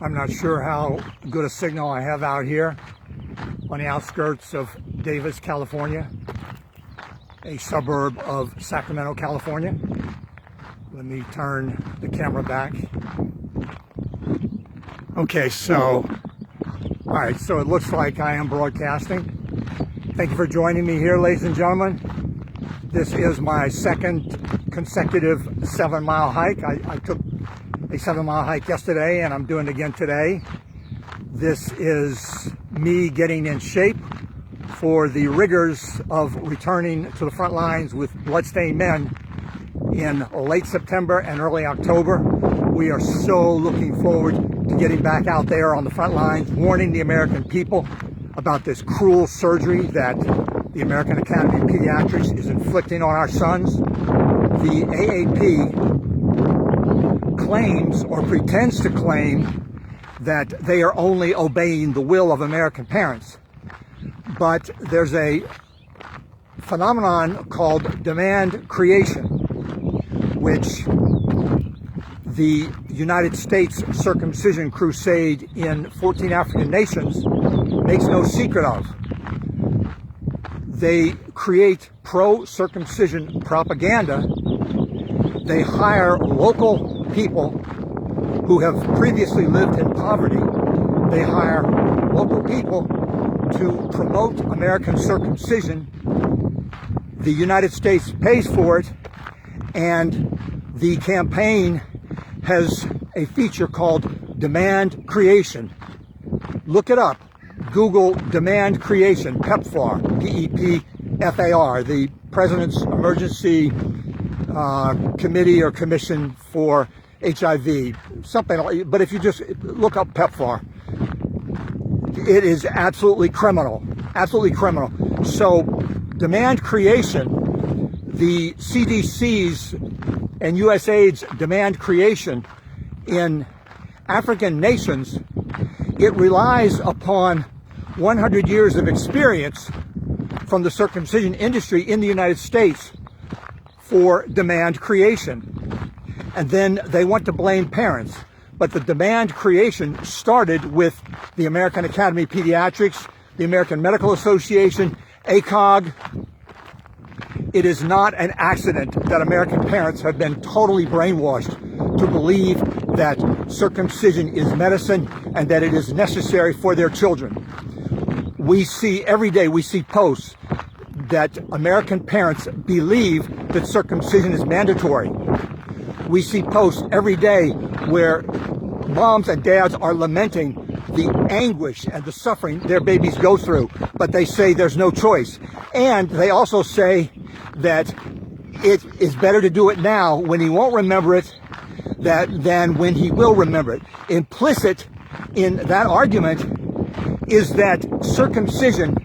I'm not sure how good a signal I have out here on the outskirts of Davis, California, a suburb of Sacramento, California. Let me turn the camera back. Okay, so, all right, so it looks like I am broadcasting. Thank you for joining me here, ladies and gentlemen. This is my second consecutive 7-mile hike. I took a 7-mile hike yesterday and I'm doing it again today. This is me getting in shape for the rigors of returning to the front lines with bloodstained men in late September and early October. We are so looking forward to getting back out there on the front lines, warning the American people about this cruel surgery that the American Academy of Pediatrics is inflicting on our sons. The AAP claims or pretends to claim that they are only obeying the will of American parents. But there's a phenomenon called demand creation, which the United States circumcision crusade in 14 African nations makes no secret of. They create pro-circumcision propaganda. They hire local people who have previously lived in poverty. They hire local people to promote American circumcision. The United States pays for it, and the campaign has a feature called demand creation. Look it up. Google demand creation, PEPFAR, P-E-P-F-A-R, the President's Emergency Committee or Commission for HIV, something like. But if you just look up PEPFAR, it is absolutely criminal, absolutely criminal. So demand creation, the CDC's and USAID's demand creation in African nations, it relies upon 100 years of experience from the circumcision industry in the United States for demand creation. And then they want to blame parents. But the demand creation started with the American Academy of Pediatrics, the American Medical Association, ACOG. It is not an accident that American parents have been totally brainwashed to believe that circumcision is medicine and that it is necessary for their children. We see every day, we see posts that American parents believe that circumcision is mandatory. We see posts every day where moms and dads are lamenting the anguish and the suffering their babies go through, but they say there's no choice. And they also say that it is better to do it now when he won't remember it than when he will remember it. Implicit in that argument is that circumcision,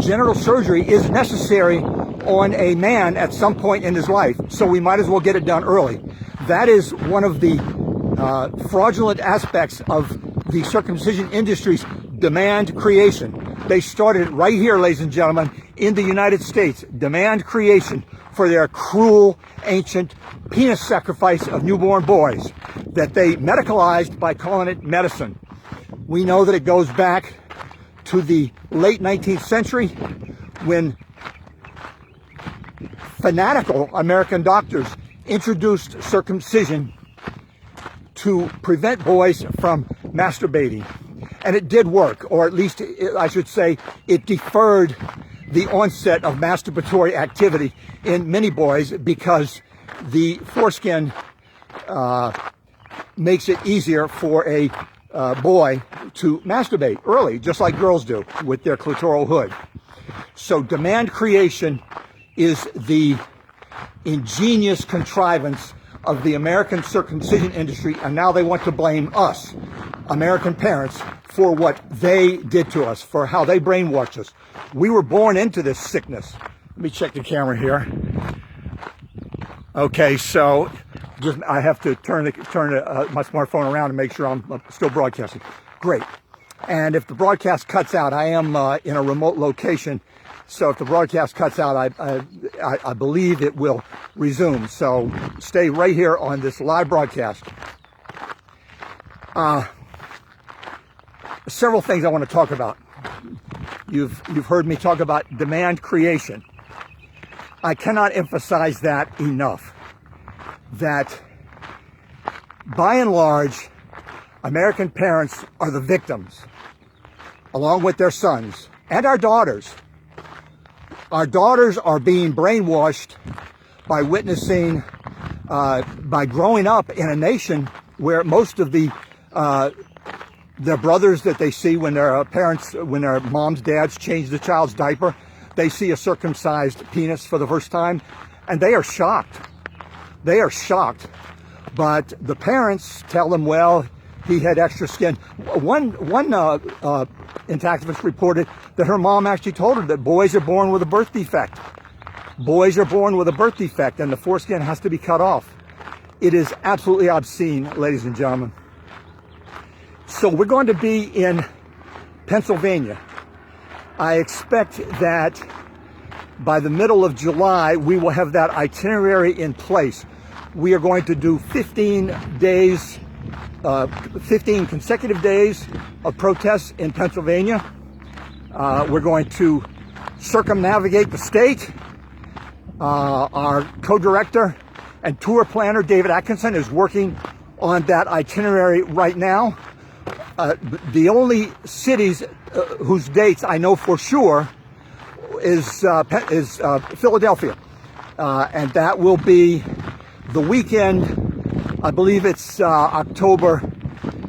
genital surgery, is necessary on a man at some point in his life, so we might as well get it done early. That is one of the fraudulent aspects of the circumcision industry's demand creation. They started right here, ladies and gentlemen, in the United States. Demand creation for their cruel, ancient penis sacrifice of newborn boys that they medicalized by calling it medicine. We know that it goes back to the late 19th century when fanatical American doctors introduced circumcision to prevent boys from masturbating. And it did work, or at least I should say it deferred the onset of masturbatory activity in many boys because the foreskin makes it easier for a boy to masturbate early, just like girls do with their clitoral hood. So demand creation is the ingenious contrivance of the American circumcision industry, and now they want to blame us, American parents, for what they did to us, for how they brainwashed us. We were born into this sickness. Let me check the camera here. Okay, so just I have to turn my smartphone around to make sure I'm still broadcasting. Great. And if the broadcast cuts out, I am in a remote location. So if the broadcast cuts out, I believe it will resume. So stay right here on this live broadcast. several things I want to talk about. You've heard me talk about demand creation. I cannot emphasize that enough. That by and large, American parents are the victims, along with their sons and our daughters. Our daughters are being brainwashed by witnessing, by growing up in a nation where most of their brothers that they see when their parents, when their moms, dads change the child's diaper, they see a circumcised penis for the first time, and they are shocked. They are shocked. But the parents tell them, well, he had extra skin. One activist reported that her mom actually told her that boys are born with a birth defect. Boys are born with a birth defect, and the foreskin has to be cut off. It is absolutely obscene, ladies and gentlemen. So we're going to be in Pennsylvania. I expect that by the middle of July, we will have that itinerary in place. We are going to do 15 days, 15 consecutive days of protests in Pennsylvania. We're going to circumnavigate the state. Our co-director and tour planner, David Atkinson, is working on that itinerary right now. The only cities whose dates I know for sure is Philadelphia, and that will be the weekend. I believe it's October.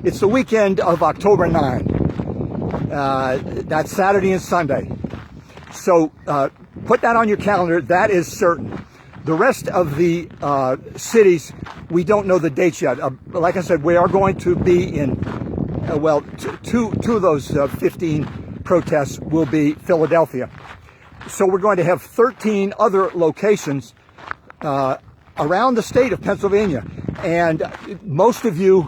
It's the weekend of October 9. That's Saturday and Sunday. So put that on your calendar. That is certain. The rest of the cities, we don't know the dates yet. Like I said, we are going to be in. Well, two of those 15 protests will be Philadelphia. So we're going to have 13 other locations around the state of Pennsylvania. And most of you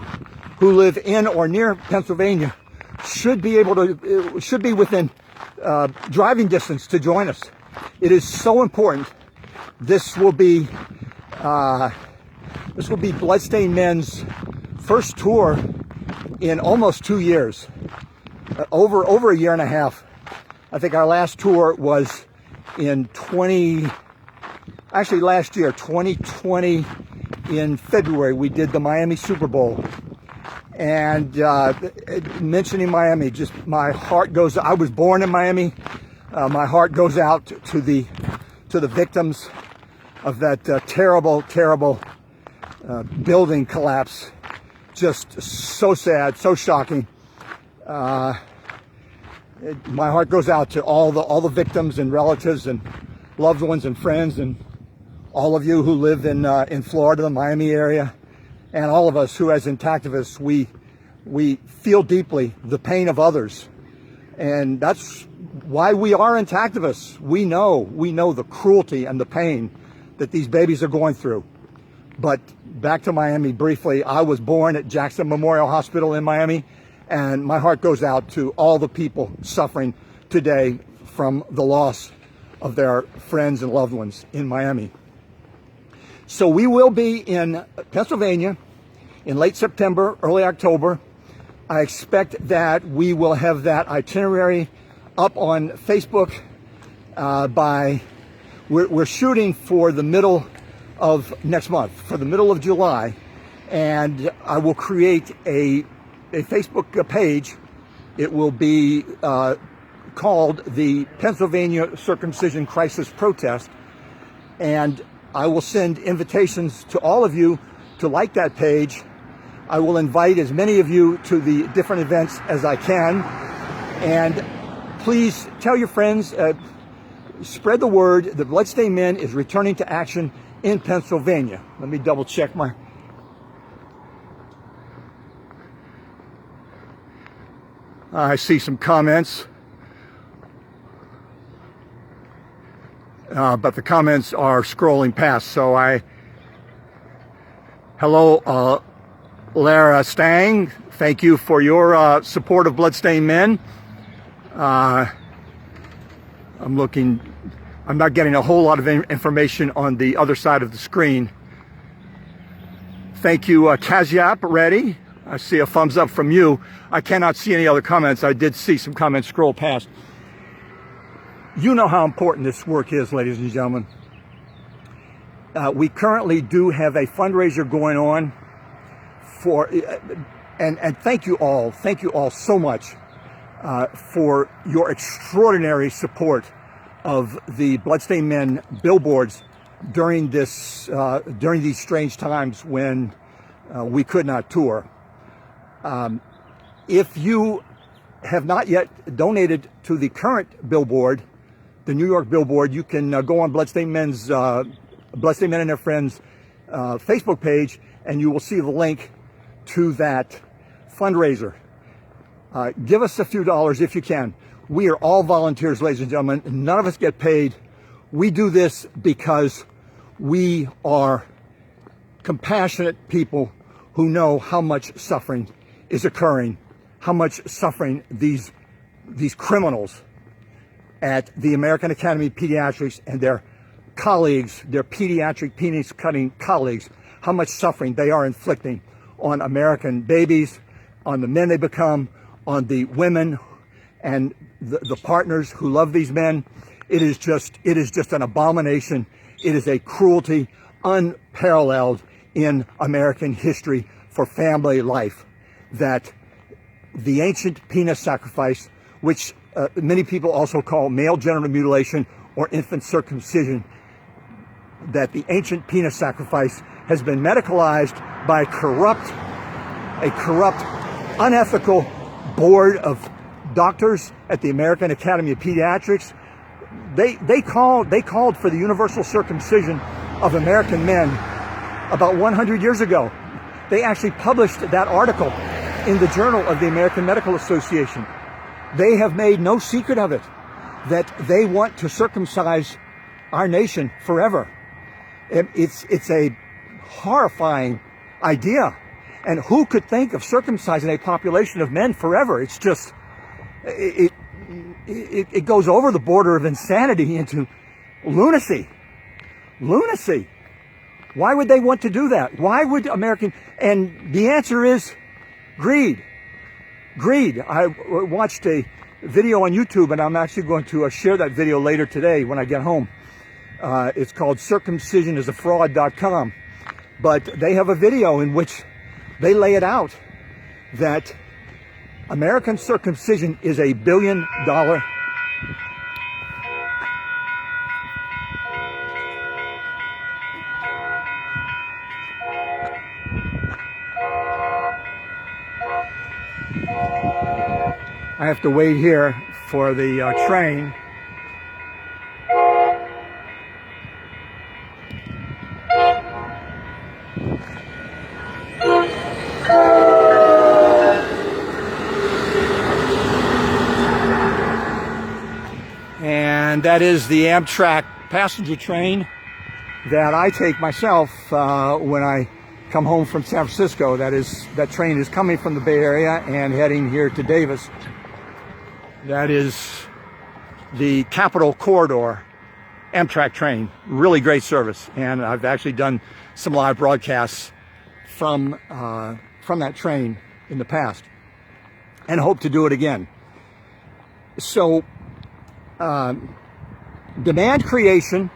who live in or near Pennsylvania should be within driving distance to join us. It is so important. This will be Bloodstained Men's first tour in almost 2 years, over a year and a half. I think our last tour was in last year, 2020, in February. We did the Miami Super Bowl. And mentioning Miami, just my heart goes, I was born in Miami. My heart goes out to the victims of that terrible building collapse. Just so sad, so shocking. My heart goes out to all the victims and relatives and loved ones and friends, and all of you who live in Florida, the Miami area, and all of us who, as activists, we feel deeply the pain of others, and that's why we are activists. We know the cruelty and the pain that these babies are going through. But back to Miami briefly. I was born at Jackson Memorial Hospital in Miami, and my heart goes out to all the people suffering today from the loss of their friends and loved ones in Miami. So we will be in Pennsylvania in late September, early October. I expect that we will have that itinerary up on Facebook we're shooting for the middle of next month, for the middle of July, and I will create a Facebook page. It will be called the Pennsylvania Circumcision Crisis Protest, and I will send invitations to all of you to like that page. I will invite as many of you to the different events as I can, and please tell your friends, spread the word that Bloodstained Men is returning to action in Pennsylvania. Let me double check my... I see some comments, but the comments are scrolling past, so hello, Lara Stang, thank you for your support of Bloodstained Men. I'm not getting a whole lot of information on the other side of the screen. Thank you, Kaziap Reddy, I see a thumbs up from you. I cannot see any other comments. I did see some comments scroll past. You know how important this work is, ladies and gentlemen. We currently do have a fundraiser going on for, and thank you all so much for your extraordinary support of the Bloodstained Men billboards during these strange times when we could not tour. If you have not yet donated to the current billboard, the New York billboard, you can go on Bloodstained Men and Their Friends Facebook page, and you will see the link to that fundraiser. Give us a few dollars if you can. We are all volunteers, ladies and gentlemen. None of us get paid. We do this because we are compassionate people who know how much suffering is occurring, how much suffering these criminals at the American Academy of Pediatrics and their colleagues, their pediatric penis-cutting colleagues, how much suffering they are inflicting on American babies, on the men they become, on the women and the partners who love these men. It is just an abomination. It is a cruelty unparalleled in American history for family life, that the ancient penis sacrifice, which many people also call male genital mutilation or infant circumcision, that the ancient penis sacrifice has been medicalized by a corrupt, unethical board of doctors at the American Academy of Pediatrics. They called for the universal circumcision of American men about 100 years ago. They actually published that article in the Journal of the American Medical Association. They have made no secret of it, that they want to circumcise our nation forever. It's a horrifying idea. And who could think of circumcising a population of men forever? It's just, it goes over the border of insanity into lunacy. Lunacy. Why would they want to do that? Why would and the answer is greed. Greed. I watched a video on YouTube, and I'm actually going to share that video later today when I get home. It's called circumcisionisafraud.com. But they have a video in which they lay it out that American circumcision is $1 billion. I have to wait here for the train. And that is the Amtrak passenger train that I take myself when I come home from San Francisco. That train is coming from the Bay Area and heading here to Davis. That is the Capitol Corridor Amtrak train. Really great service, and I've actually done some live broadcasts from that train in the past, and hope to do it again. So, demand creation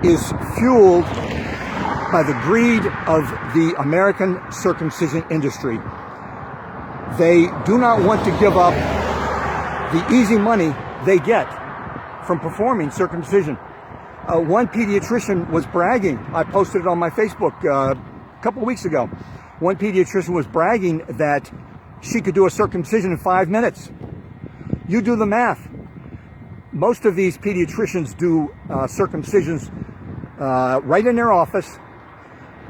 is fueled by the greed of the American circumcision industry. They do not want to give up the easy money they get from performing circumcision. One pediatrician was bragging. I posted it on my Facebook a couple of weeks ago. One pediatrician was bragging that she could do a circumcision in 5 minutes. You do the math. Most of these pediatricians do circumcisions right in their office.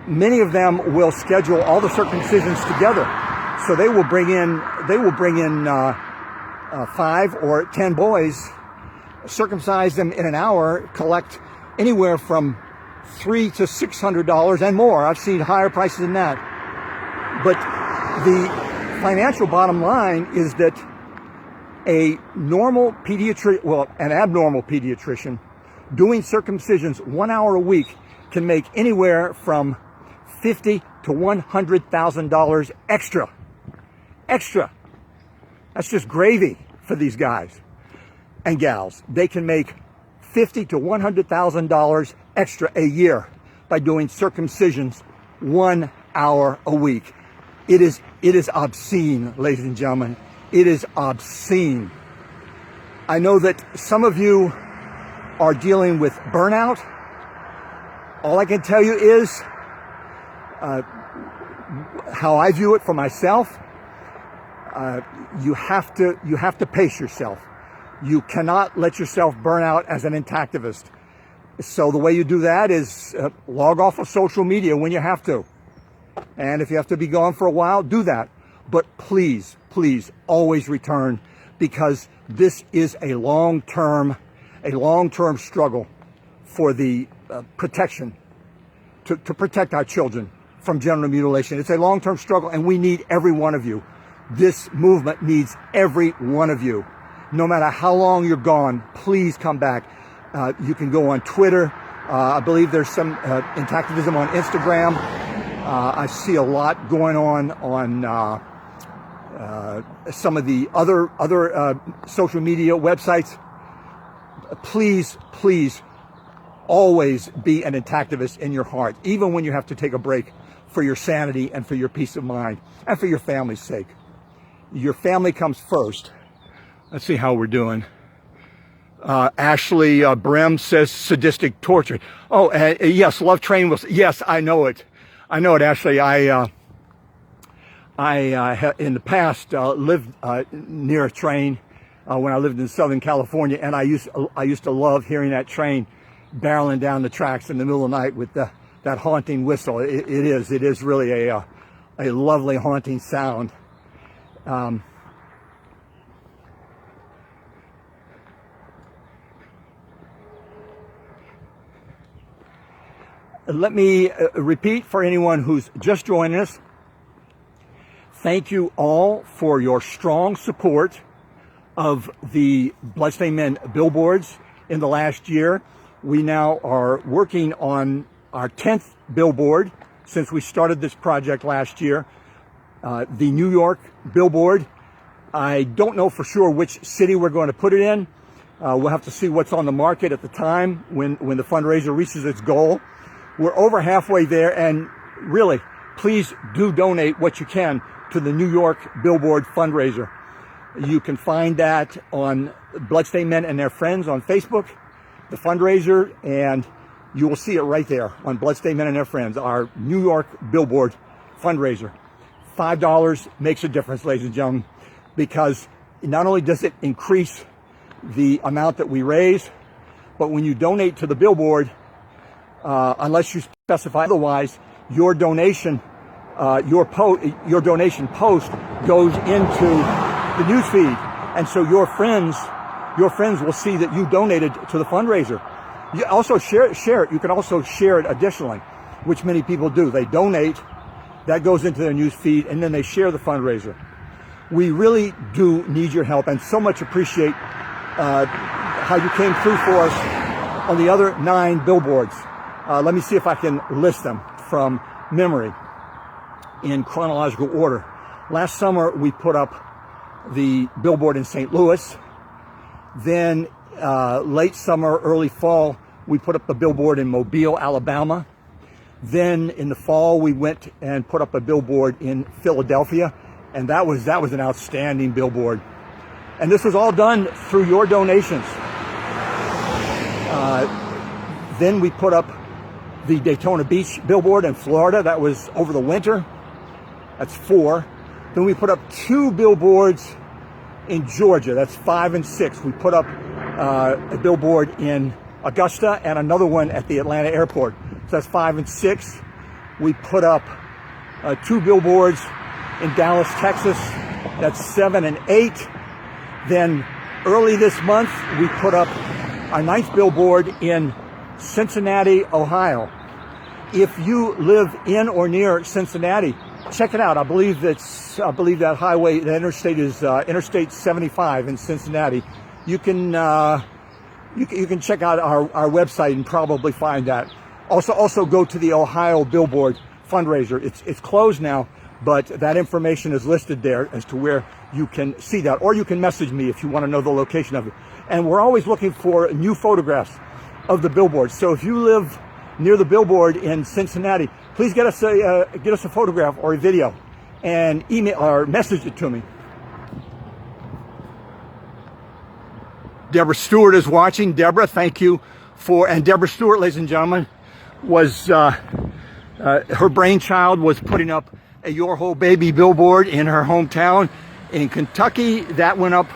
Many of them will schedule all the circumcisions together. So they will bring in 5 or 10 boys, circumcise them in an hour, collect anywhere from $300 to $600 and more. I've seen higher prices than that. But the financial bottom line is that an abnormal pediatrician doing circumcisions 1 hour a week can make anywhere from $50,000 to $100,000 extra. Extra. That's just gravy for these guys and gals. They can make $50,000 to $100,000 extra a year by doing circumcisions 1 hour a week. It is obscene, ladies and gentlemen. It is obscene. I know that some of you are dealing with burnout. All I can tell you is how I view it for myself. You have to pace yourself. You cannot let yourself burn out as an activist. So the way you do that is log off of social media when you have to. And if you have to be gone for a while, do that. But please, please always return, because this is a long-term struggle for the protection, to protect our children from genital mutilation. It's a long-term struggle, and we need every one of you. This movement needs every one of you. No matter how long you're gone, please come back. You can go on Twitter. I believe there's some activism on Instagram. I see a lot going on some of the other social media websites. Please, please, always be an activist in your heart, even when you have to take a break for your sanity and for your peace of mind and for your family's sake. Your family comes first. Let's see how we're doing. Ashley Brim says sadistic torture. Oh, yes, Love Train was. Yes, I know it. I know it, Ashley. I in the past lived near a train when I lived in Southern California, and I used to love hearing that train barreling down the tracks in the middle of the night with that haunting whistle. It is really a lovely haunting sound. Let me repeat for anyone who's just joining us. Thank you all for your strong support of the Bloodstained Men billboards in the last year. We now are working on our 10th billboard since we started this project last year. The New York billboard. I don't know for sure which city we're going to put it in. We'll have to see what's on the market at the time when the fundraiser reaches its goal. We're over halfway there, and really, please do donate what you can to the New York Billboard fundraiser. You can find that on Bloodstained Men and Their Friends on Facebook, the fundraiser, and you will see it right there on Bloodstained Men and Their Friends, our New York Billboard fundraiser. $5 makes a difference, ladies and gentlemen, because not only does it increase the amount that we raise, but when you donate to the billboard, unless you specify otherwise, your donation, your donation post goes into the news feed, and so your friends will see that you donated to the fundraiser. You also share it. You can also share it additionally, which many people do. They donate, that goes into their news feed, and then they share the fundraiser. We really do need your help, and so much appreciate how you came through for us on the other 9 billboards. Let me see if I can list them from memory in chronological order. Last summer, we put up the billboard in St. Louis. Then late summer, early fall, we put up the billboard in Mobile, Alabama. Then in the fall, we went and put up a billboard in Philadelphia, and that was an outstanding billboard. And this was all done through your donations. Then we put up the Daytona Beach billboard in Florida. That was over the winter. That's 4. Then we put up 2 billboards in Georgia. That's 5 and 6. We put up a billboard in Augusta and another one at the Atlanta airport. So that's 5 and 6. We put up 2 billboards in Dallas, Texas. That's 7 and 8. Then early this month, we put up our 9th billboard in Cincinnati, Ohio. If you live in or near Cincinnati, check it out. I believe that highway, the interstate is Interstate 75 in Cincinnati. You can check out our website and probably find that. Also go to the Ohio billboard fundraiser. It's closed now, but that information is listed there as to where you can see that, or you can message me if you want to know the location of it. And we're always looking for new photographs of the billboard. So if you live near the billboard in Cincinnati, please get us a photograph or a video and email or message it to me. Deborah Stewart is watching. Deborah, thank you and Deborah Stewart, ladies and gentlemen, was her brainchild was putting up a Your Whole Baby billboard in her hometown in Kentucky. That went up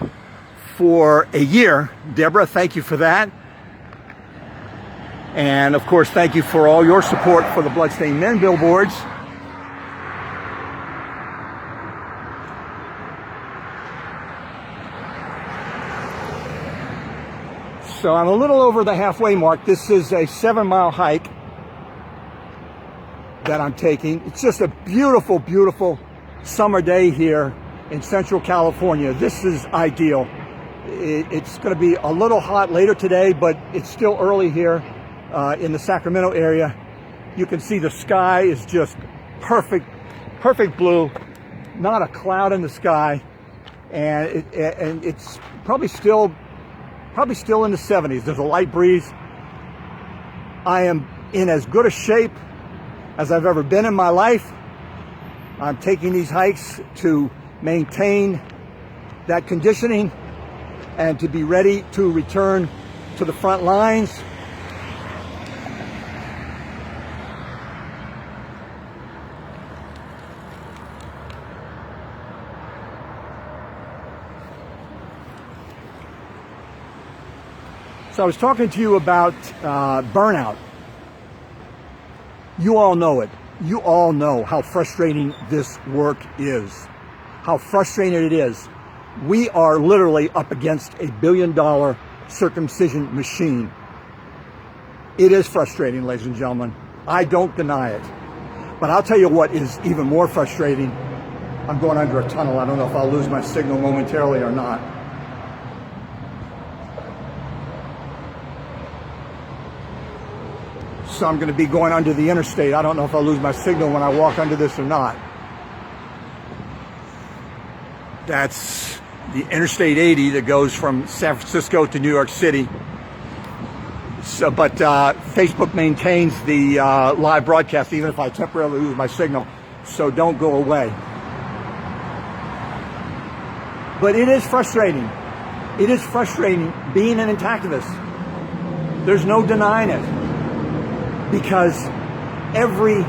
for a year. Deborah, thank you for that. And of course, thank you for all your support for the Bloodstained Men billboards. So I'm a little over the halfway mark. This is a 7-mile hike that I'm taking. It's just a beautiful, beautiful summer day here in Central California. This is ideal. It's going to be a little hot later today, but it's still early here in the Sacramento area. You can see the sky is just perfect, perfect blue, not a cloud in the sky, and it's probably still in the 70s. There's a light breeze. I am in as good a shape as I've ever been in my life. I'm taking these hikes to maintain that conditioning and to be ready to return to the front lines. So I was talking to you about burnout. You all know it. You all know how frustrating this work is. How frustrating it is. We are literally up against a $1 billion circumcision machine. It is frustrating, ladies and gentlemen. I don't deny it. But I'll tell you what is even more frustrating. I'm going under a tunnel. I don't know if I'll lose my signal momentarily or not. So I'm going to be going under the interstate. I don't know if I'll lose my signal when I walk under this or not. That's the Interstate 80 that goes from San Francisco to New York City. So, but Facebook maintains the live broadcast even if I temporarily lose my signal. So don't go away. But it is frustrating. It is frustrating being an activist. There's no denying it. Because every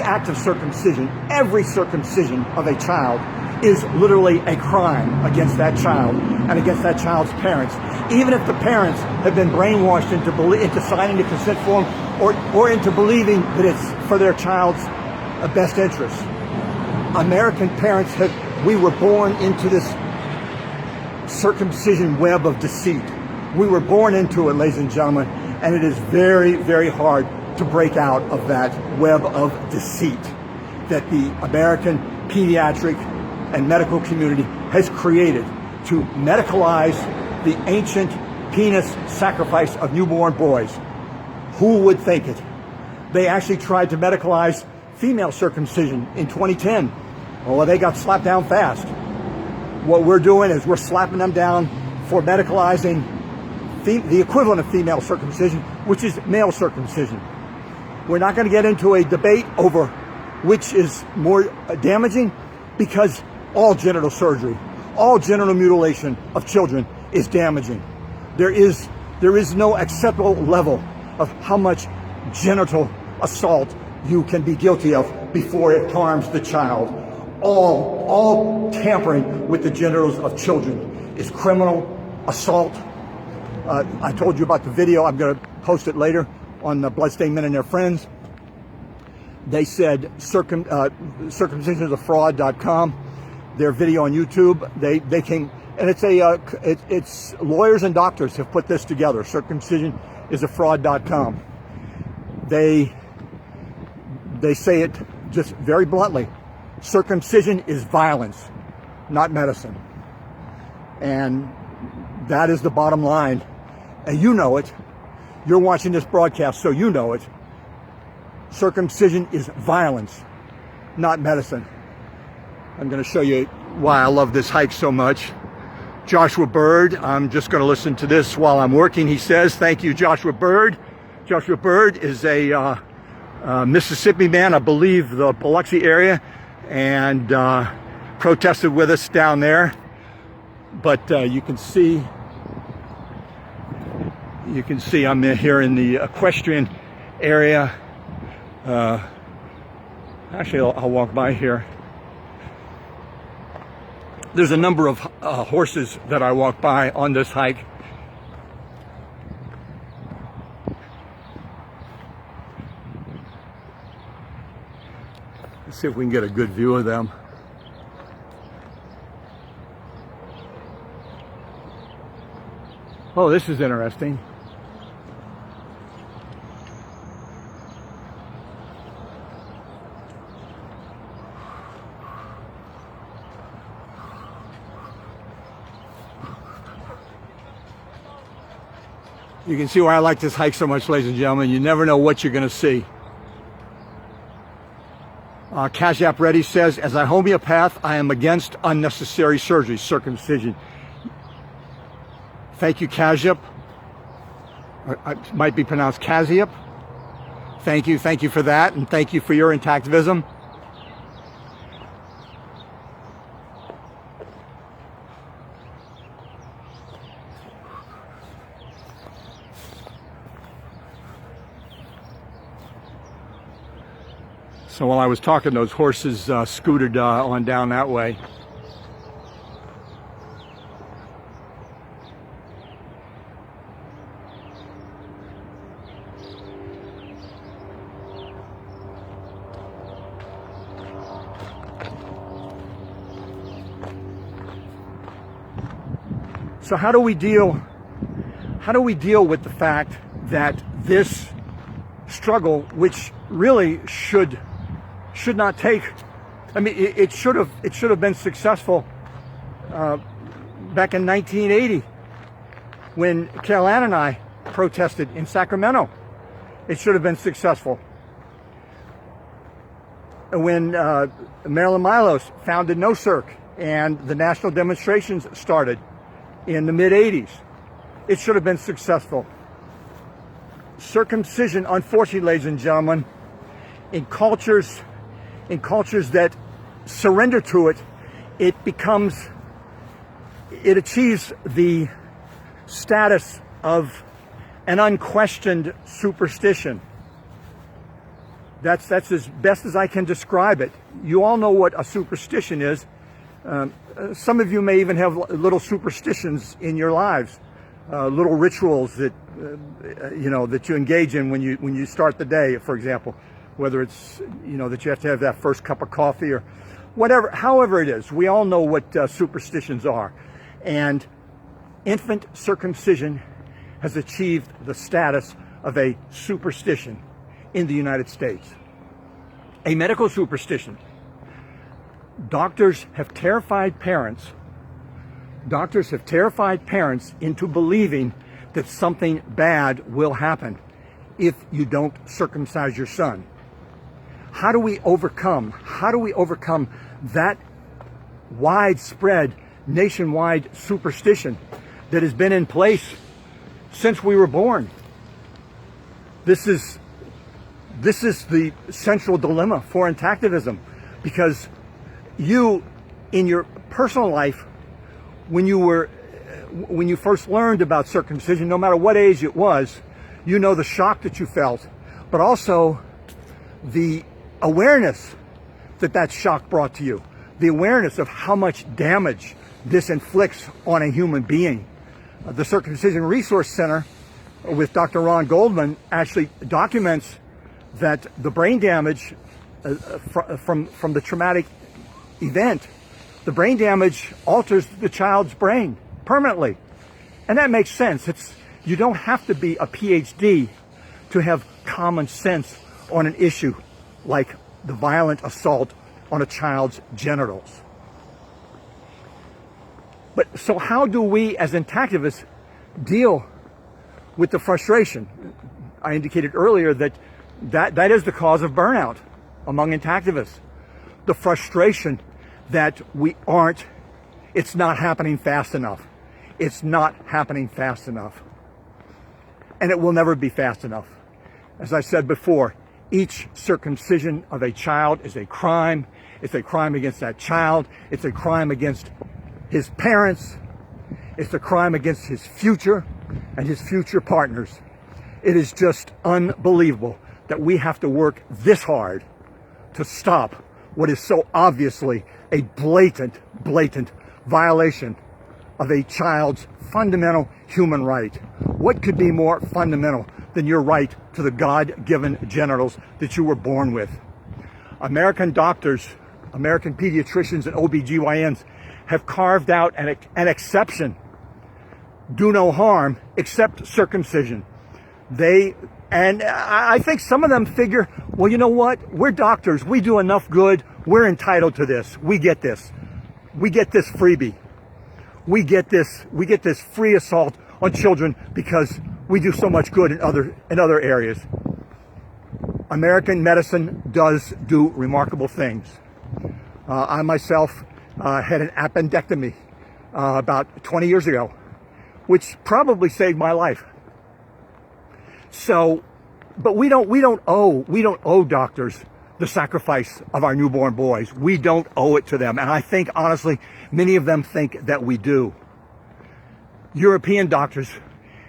act of circumcision, every circumcision of a child is literally a crime against that child and against that child's parents. Even if the parents have been brainwashed into signing the consent form or into believing that it's for their child's best interest. American parents we were born into this circumcision web of deceit. We were born into it, ladies and gentlemen. And it is very, very hard to break out of that web of deceit that the American pediatric and medical community has created to medicalize the ancient penis sacrifice of newborn boys. Who would think it? They actually tried to medicalize female circumcision in 2010. Well, they got slapped down fast. What we're doing is we're slapping them down for medicalizing the equivalent of female circumcision, which is male circumcision. We're not going to get into a debate over which is more damaging, because all genital surgery, all genital mutilation of children is damaging. There is no acceptable level of how much genital assault you can be guilty of before it harms the child. All tampering with the genitals of children is criminal assault. I told you about the video. I'm going to post it later on the Bloodstained Men and Their Friends. They said circumcisionisafraud.com. Their video on YouTube. They came, and it's lawyers and doctors have put this together. Circumcisionisafraud.com. They say it just very bluntly. Circumcision is violence, not medicine, and that is the bottom line. And you know it. You're watching this broadcast, so you know it. Circumcision is violence, not medicine. I'm going to show you why I love this hike so much. Joshua Bird, I'm just going to listen to this while I'm working. He says, thank you, Joshua Bird. Joshua Bird is a Mississippi man, I believe the Biloxi area, and protested with us down there. But you can see I'm here in the equestrian area. Actually, I'll walk by here. There's a number of horses that I walk by on this hike. Let's see if we can get a good view of them. Oh, this is interesting. You can see why I like this hike so much, ladies and gentlemen. You never know what you're going to see. Cash App Ready says, as a homeopath, I am against unnecessary surgery, circumcision. Thank you, Cash App. It might be pronounced Kaziap. Thank you for that, and thank you for your activism. So while I was talking, those horses scooted on down that way. So how do we deal with the fact that this struggle, which really should not take, I mean, it should have been successful back in 1980 when Carol Ann and I protested in Sacramento. It should have been successful. When Marilyn Milos founded NoCirc and the national demonstrations started in the mid-80s, it should have been successful. Circumcision, unfortunately, ladies and gentlemen, in cultures that surrender to it, it achieves the status of an unquestioned superstition. That's as best as I can describe it. You all know what a superstition is. Some of you may even have little superstitions in your lives, little rituals that that you engage in when you start the day, for example. Whether it's that you have to have that first cup of coffee or whatever, however it is, we all know what superstitions are. And infant circumcision has achieved the status of a superstition in the United States. A medical superstition. Doctors have terrified parents into believing that something bad will happen if you don't circumcise your son. How do we overcome that widespread nationwide superstition that has been in place since we were born? This is the central dilemma for activism, because you, in your personal life, when you first learned about circumcision, no matter what age it was, you know the shock that you felt, but also the awareness that shock brought to you, the awareness of how much damage this inflicts on a human being. The Circumcision Resource Center with Dr. Ron Goldman actually documents that the brain damage from the traumatic event, the brain damage alters the child's brain permanently. And that makes sense. You don't have to be a PhD to have common sense on an issue like the violent assault on a child's genitals. But so how do we as activists deal with the frustration? I indicated earlier that That is the cause of burnout among activists. The frustration that it's not happening fast enough. It's not happening fast enough. And it will never be fast enough. As I said before, each circumcision of a child is a crime. It's a crime against that child. It's a crime against his parents. It's a crime against his future and his future partners. It is just unbelievable that we have to work this hard to stop what is so obviously a blatant violation of a child's fundamental human right. What could be more fundamental than your right to the God-given genitals that you were born with? American doctors, American pediatricians and OBGYNs have carved out an exception. Do no harm except circumcision. And I think some of them figure, well, you know what? We're doctors. We do enough good. We're entitled to this. We get this. We get this freebie. We get this free assault on children because we do so much good in other areas. American medicine does do remarkable things. I myself had an appendectomy about 20 years ago, which probably saved my life. So, but we don't owe doctors the sacrifice of our newborn boys. We don't owe it to them. And I think, honestly, many of them think that we do. European doctors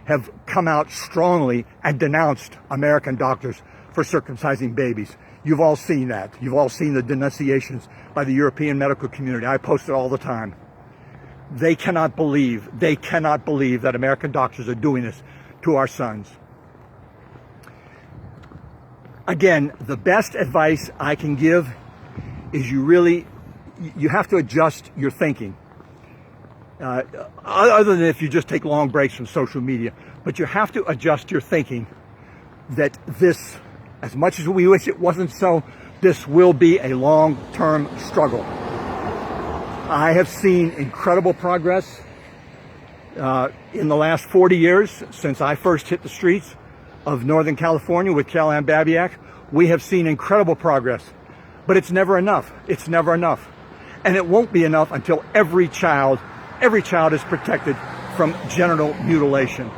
have come out strongly and denounced American doctors for circumcising babies. You've all seen that. You've all seen the denunciations by the European medical community. I post it all the time. They cannot believe that American doctors are doing this to our sons. Again, the best advice I can give is you have to adjust your thinking. Other than if you just take long breaks from social media. But you have to adjust your thinking that this, as much as we wish it wasn't so, this will be a long-term struggle. I have seen incredible progress in the last 40 years since I first hit the streets of Northern California with Kellyanne Babiak. We have seen incredible progress, but it's never enough. It's never enough. And it won't be enough until every child is protected from genital mutilation.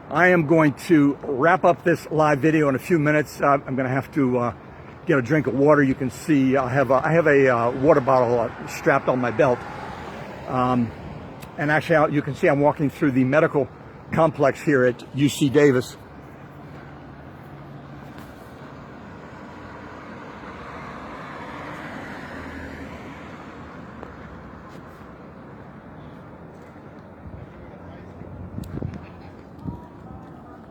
I am going to wrap up this live video in a few minutes. I'm going to have to get a drink of water. You can see I have a water bottle strapped on my belt. And actually, you can see I'm walking through the medical complex here at UC Davis.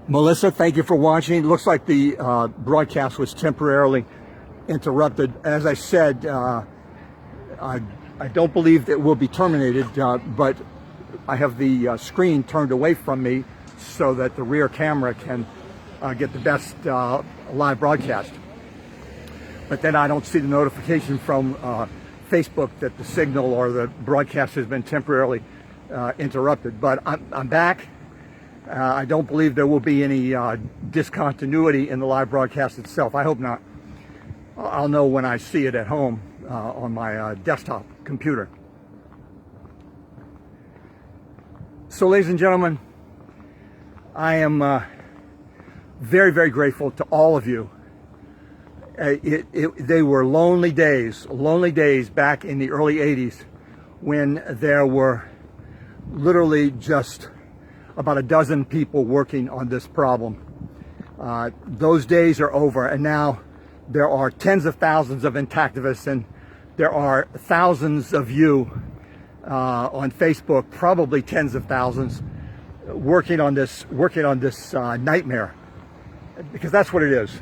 Melissa, thank you for watching. It looks like the broadcast was temporarily interrupted. As I said, I don't believe that it will be terminated, but I have the screen turned away from me so that the rear camera can get the best live broadcast. But then I don't see the notification from Facebook that the signal or the broadcast has been temporarily interrupted. But I'm back. I don't believe there will be any discontinuity in the live broadcast itself. I hope not. I'll know when I see it at home on my desktop computer. So, ladies and gentlemen, I am very, very grateful to all of you. They were lonely days back in the early 80s when there were literally just about a dozen people working on this problem. Those days are over, and now there are tens of thousands of activists, and there are thousands of you on Facebook, probably tens of thousands, working on this nightmare, because that's what it is.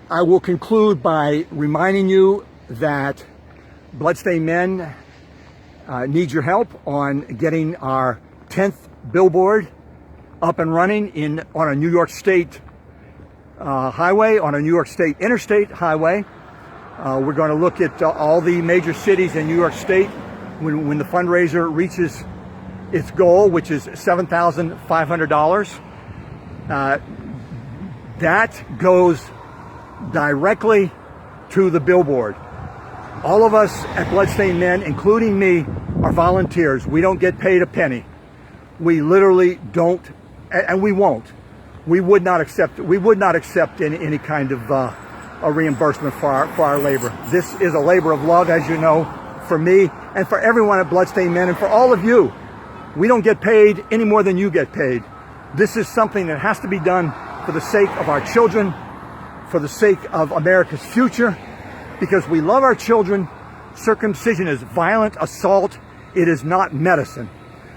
I will conclude by reminding you that Bloodstained Men needs your help on getting our 10th billboard up and running on a New York State highway, on a New York State interstate highway. We're going to look at all the major cities in New York State when the fundraiser reaches its goal, which is $7,500. that goes directly to the Billboard. All of us at Bloodstained Men, including me, are volunteers. We don't get paid a penny. We literally don't, and we won't. We would not accept any kind of a reimbursement for our labor. This is a labor of love, as you know, for me and for everyone at Bloodstained Men and for all of you. We don't get paid any more than you get paid. This is something that has to be done for the sake of our children, for the sake of America's future, because we love our children. Circumcision is violent assault. It is not medicine.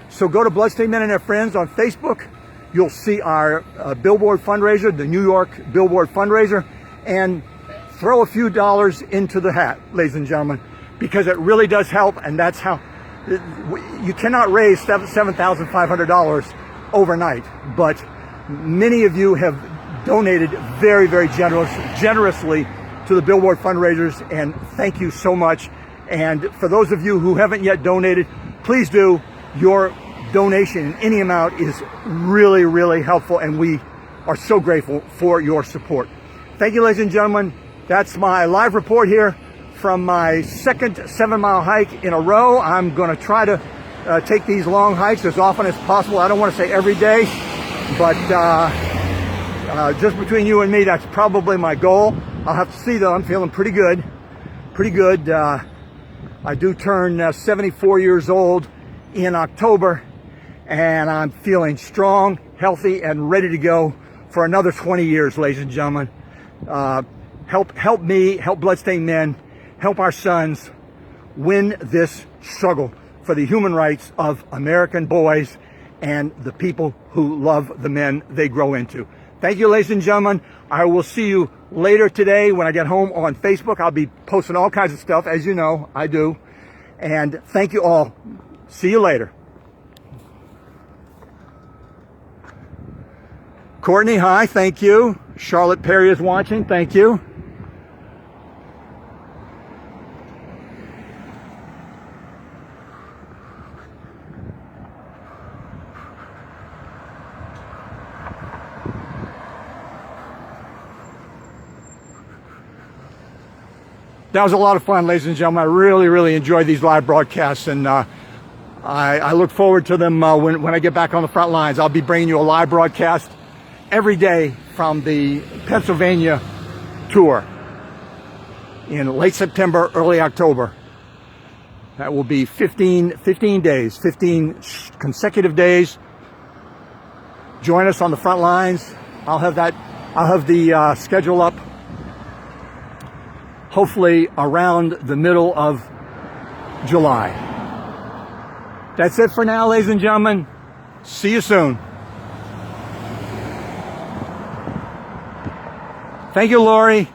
So go to Bloodstained Men and their friends on Facebook. You'll see our Billboard fundraiser, the New York Billboard fundraiser, and throw a few dollars into the hat, ladies and gentlemen, because it really does help. And that's how you cannot raise $7,500 overnight, but many of you have donated very, very generously to the Billboard fundraisers, and thank you so much. And for those of you who haven't yet donated, please do. Your donation in any amount is really, really helpful, and we are so grateful for your support. Thank you, ladies and gentlemen. That's my live report here from my second 7-mile hike in a row. I'm going to try to take these long hikes as often as possible. I don't want to say every day, but just between you and me, that's probably my goal. I'll have to see, though. I'm feeling pretty good. I do turn 74 years old in October, and I'm feeling strong, healthy, and ready to go for another 20 years, ladies and gentlemen. Help me, help Bloodstained Men, help our sons win this struggle for the human rights of American boys and the people who love the men they grow into. Thank you, ladies and gentlemen. I will see you later today when I get home on Facebook. I'll be posting all kinds of stuff, as you know, I do. And thank you all. See you later. Courtney, hi, thank you. Charlotte Perry is watching, thank you. That was a lot of fun, ladies and gentlemen. I really enjoyed these live broadcasts, and I look forward to them when I get back on the front lines. I'll be bringing you a live broadcast every day from the Pennsylvania tour in late September, early October. That will be 15 days, 15 consecutive days. Join us on the front lines. I'll have the schedule up hopefully around the middle of July. That's it for now, ladies and gentlemen. See you soon. Thank you, Lori.